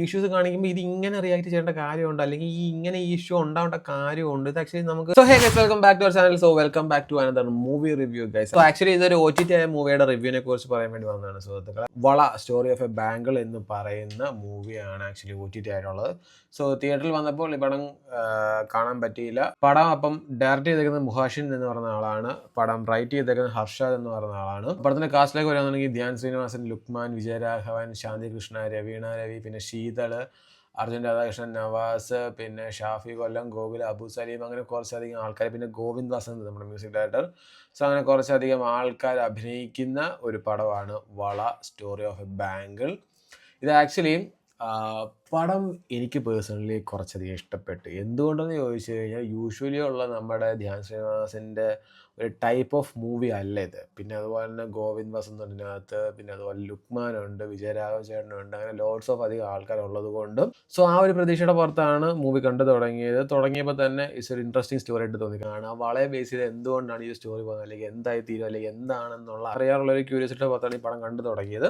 Issues കാണിക്കുമ്പോൾ ഇത് ഇങ്ങനെ റിയാക്ട് ചെയ്യേണ്ട കാര്യമുണ്ട്, അല്ലെങ്കിൽ ഈ ഇഷ്യൂ ഉണ്ടാവേണ്ട കാര്യമുണ്ട്. ഇത് ആക്ച്വലി നമുക്ക് so hey guys, welcome back to our channel. So welcome back to another movie review guys. So actually ഇതൊരു OTT ആയ മൂവിയുടെ റിവ്യൂവിനെ കുറിച്ച് പറയാൻ വേണ്ടി വന്നതാണ് സുഹൃത്തുക്കളെ. വള സ്റ്റോറി ഓഫ് എ ബാംഗിൾ എന്ന് പറയുന്ന മൂവിയാണ് ആക്ച്വലി OTT ആയിട്ടുള്ളത്. സോ തിയേറ്ററിൽ വന്നപ്പോൾ ഈ പടം കാണാൻ പറ്റിയില്ല. പടം അപ്പം ഡയറക്റ്റ് ചെയ്തേക്കുന്നത് മുഹാഷിൻ എന്ന് പറയുന്ന ആളാണ്. പടം റൈറ്റ് ചെയ്തേക്കുന്നത് ഹർഷാദ് എന്ന് പറയുന്ന ആളാണ്. പടത്തിന്റെ കാസ്റ്റിലേക്ക് വരികയാണെന്നുണ്ടെങ്കിൽ ധ്യാൻ ശ്രീനിവാസൻ, ലുക്മാൻ, വിജയരാഘവൻ, ശാന്തികൃഷ്ണ, രവീണ രവി, പിന്നെ ശീതള്, അർജുൻ രാധാകൃഷ്ണൻ, നവാസ്, പിന്നെ ഷാഫി കൊല്ലം, ഗോകുൽ, അബു സലീം, അങ്ങനെ കുറച്ചധികം ആൾക്കാർ, പിന്നെ ഗോവിന്ദ് വസന്ത് നമ്മുടെ മ്യൂസിക് ഡയറക്ടർ. സോ അങ്ങനെ കുറച്ചധികം ആൾക്കാർ അഭിനയിക്കുന്ന ഒരു പടമാണ് വള സ്റ്റോറി ഓഫ് എ ബാംഗിൾ. ഇത് ആക്ച്വലി പടം എനിക്ക് പേഴ്സണലി കുറച്ചധികം ഇഷ്ടപ്പെട്ടു. എന്തുകൊണ്ടെന്ന് ചോദിച്ചു കഴിഞ്ഞാൽ യൂഷ്വലി ഉള്ള നമ്മുടെ ധ്യാൻ ശ്രീനിവാസൻ്റെ ഒരു ടൈപ്പ് ഓഫ് മൂവി അല്ല ഇത്. പിന്നെ അതുപോലെ തന്നെ ഗോവിന്ദ് വസന്ത് അതിനകത്ത്, പിന്നെ അതുപോലെ ലുക്മാനുണ്ട്, വിജയരാഘവ ചേട്ടനുണ്ട്, അങ്ങനെ ലോഡ്സ് ഓഫ് അധികം ആൾക്കാരുള്ളത് കൊണ്ടും സോ ആ ഒരു പ്രതീക്ഷയുടെ പുറത്താണ് മൂവി കണ്ടു തുടങ്ങിയത്. തുടങ്ങിയപ്പോൾ തന്നെ ഇറ്റ്സ് ഒരു ഇൻട്രസ്റ്റിംഗ് സ്റ്റോറി ആയിട്ട് തോന്നി. ആ വളയെ ബേസ് ചെയ്ത് എന്തുകൊണ്ടാണ് ഈ സ്റ്റോറി പോകുന്നത്, അല്ലെങ്കിൽ എന്തായി തീരും, അല്ലെങ്കിൽ എന്താണെന്നുള്ള അറിയാനുള്ള ഒരു ക്യൂരിയോസിറ്റിയുടെ പുറത്താണ് ഈ പടം കണ്ടു തുടങ്ങിയത്.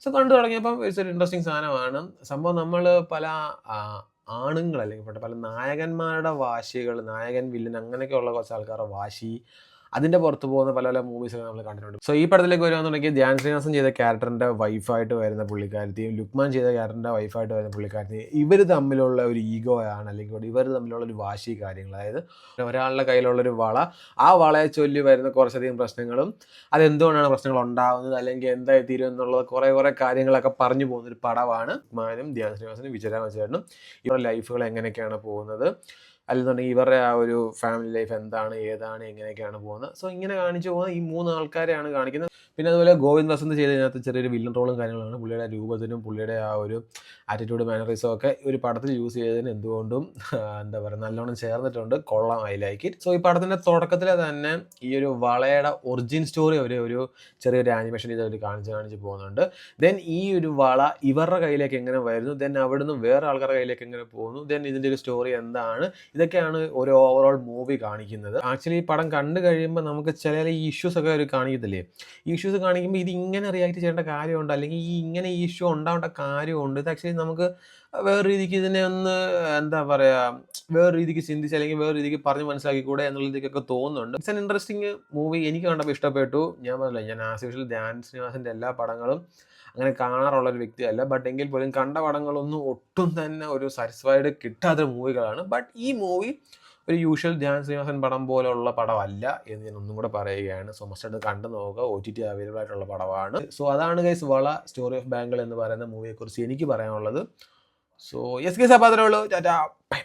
സോ കണ്ടു തുടങ്ങിയപ്പം ഇറ്റ്സ് ഒരു ഇൻട്രസ്റ്റിംഗ് സാധനമാണ് സംഭവം. നമ്മൾ പല ആണുങ്ങൾ അല്ലെങ്കിൽ പല നായകന്മാരുടെ വാശികൾ, നായകൻ വില്ലൻ അങ്ങനെയൊക്കെയുള്ള കുറച്ച് ആൾക്കാരുടെ വാശി, അതിൻ്റെ പുറത്ത് പോകുന്ന പല പല മൂവീസൊക്കെ നമ്മൾ കണ്ടിട്ടുണ്ട്. സോ ഈ പടത്തിലേക്ക് വരുവാണെന്നുണ്ടെങ്കിൽ ധ്യാൻ ശ്രീനിവാസൻ ചെയ്ത ക്യാരക്ടറിൻ്റെ വൈഫായിട്ട് വരുന്ന പുള്ളിക്കാരത്തെയും ലുക്മാൻ ചെയ്ത ക്യാരക്ടറിൻ്റെ വൈഫായിട്ട് വരുന്ന പുള്ളിക്കാരത്തെയും ഇവർ തമ്മിലുള്ള ഒരു ഈഗോ ആണ്, അല്ലെങ്കിൽ ഇവർ തമ്മിലുള്ള ഒരു വാശി കാര്യങ്ങൾ. അതായത് ഒരാളുടെ കയ്യിലുള്ളൊരു വള, ആ വളയെ ചൊല്ലി വരുന്ന കുറച്ചധികം പ്രശ്നങ്ങളും അതെന്തുകൊണ്ടാണ് പ്രശ്നങ്ങൾ ഉണ്ടാകുന്നത്, അല്ലെങ്കിൽ എന്തായി തീരും എന്നുള്ളത് കുറേ കാര്യങ്ങളൊക്കെ പറഞ്ഞു പോകുന്നൊരു പടമാണ്. ലുക്മാനും ധ്യാൻ ശ്രീനിവാസനും വിജയരാഘവ ചേട്ടനും ഇവരുടെ ലൈഫുകൾ എങ്ങനെയൊക്കെയാണ് പോകുന്നത്, അല്ലെന്നുണ്ടെങ്കിൽ ഇവരുടെ ആ ഒരു ഫാമിലി ലൈഫ് എന്താണ്, ഏതാണ്, എങ്ങനെയൊക്കെയാണ് പോകുന്നത്. സോ ഇങ്ങനെ കാണിച്ചു പോകുന്ന ഈ 3 ആൾക്കാരെയാണ് കാണിക്കുന്നത്. പിന്നെ അതുപോലെ ഗോവിന്ദ് വസന്ത് ചെയ്തതിനകത്ത് ചെറിയൊരു വില്ലൻ റോളും കാര്യങ്ങളാണ്. പുള്ളിയുടെ രൂപത്തിനും പുള്ളിയുടെ ആ ഒരു ആറ്റിറ്റ്യൂഡ്, മാനറിസം ഒക്കെ ഒരു പടത്തിൽ യൂസ് ചെയ്തതിന് എന്തുകൊണ്ടും എന്താ പറയുക നല്ലോണം ചേർന്നിട്ടുണ്ട്. കൊള്ളാം, ഐ ലൈക്ക് ഇറ്റ്. സോ ഈ പടത്തിൻ്റെ തുടക്കത്തിൽ തന്നെ ഈ ഒരു വളയുടെ ഒറിജിൻ സ്റ്റോറി ഒരു ചെറിയൊരു ആനിമേഷൻ ചെയ്ത് അവർ കാണിച്ച് പോകുന്നുണ്ട്. ദെൻ ഈ ഒരു വള ഇവരുടെ കയ്യിലേക്ക് എങ്ങനെ വരുന്നു, ദെൻ അവിടുന്ന് വേറെ ആൾക്കാരുടെ കയ്യിലേക്ക് എങ്ങനെ പോകുന്നു, ദെൻ ഇതിൻ്റെ ഒരു സ്റ്റോറി എന്താണ്, ഇതൊക്കെയാണ് ഒരു ഓവറോൾ മൂവി കാണിക്കുന്നത്. ആക്ച്വലി ഈ പടം കണ്ടു കഴിയുമ്പോൾ നമുക്ക് ചില ഈ ഇഷ്യൂസ് ഒക്കെ ഒരു കാണിക്കത്തില്ലേ, ഈ ഇഷ്യൂസ് കാണിക്കുമ്പോൾ ഇത് ഇങ്ങനെ റിയാക്ട് ചെയ്യേണ്ട കാര്യമുണ്ട്, അല്ലെങ്കിൽ ഈ ഇഷ്യൂ ഉണ്ടാവേണ്ട കാര്യമുണ്ട്. ഇത് ആക്ച്വലി നമുക്ക് വേറെ രീതിക്ക് ഇതിനെ ഒന്ന് എന്താ പറയുക, വേറെ രീതിക്ക് ചിന്തിച്ച് അല്ലെങ്കിൽ വേറെ രീതിക്ക് പറഞ്ഞ് മനസ്സിലാക്കിക്കൂടെ എന്നുള്ളതൊക്കെ തോന്നുന്നുണ്ട്. It's an interesting movie. എനിക്ക് കണ്ടപ്പോൾ ഇഷ്ടപ്പെട്ടു. ഞാൻ പറഞ്ഞില്ല, ഞാൻ ആസ് യൂഷ്വൽ ധ്യാൻ ശ്രീനിവാസൻ്റെ എല്ലാ പടങ്ങളും അങ്ങനെ കാണാറുള്ളൊരു വ്യക്തിയല്ല. ബട്ട് എങ്കിൽ പോലും കണ്ട പടങ്ങളൊന്നും ഒട്ടും തന്നെ ഒരു സാറ്റിസ്ഫൈഡ് കിട്ടാത്ത മൂവികളാണ്. ബട്ട് ഈ മൂവി ഒരു യൂഷ്വൽ ധ്യാൻ ശ്രീനിവാസൻ പടം പോലുള്ള പടമല്ല എന്ന് ഞാൻ ഒന്നും കൂടെ പറയുകയാണ്. സോ മസ്റ്റ് കണ്ടു നോക്കുക. OTT അവൈലബിൾ ആയിട്ടുള്ള പടമാണ്. സോ അതാണ് ഗൈസ് വള സ്റ്റോറി ഓഫ് ബാംഗിൾ എന്ന് പറയുന്ന മൂവിയെക്കുറിച്ച് എനിക്ക് പറയാനുള്ളത്. സോ യെസ് ഗൈസ്, അപ്പോൾ അത്രേ ഉള്ളൂ. ടാറ്റാ, ബൈ.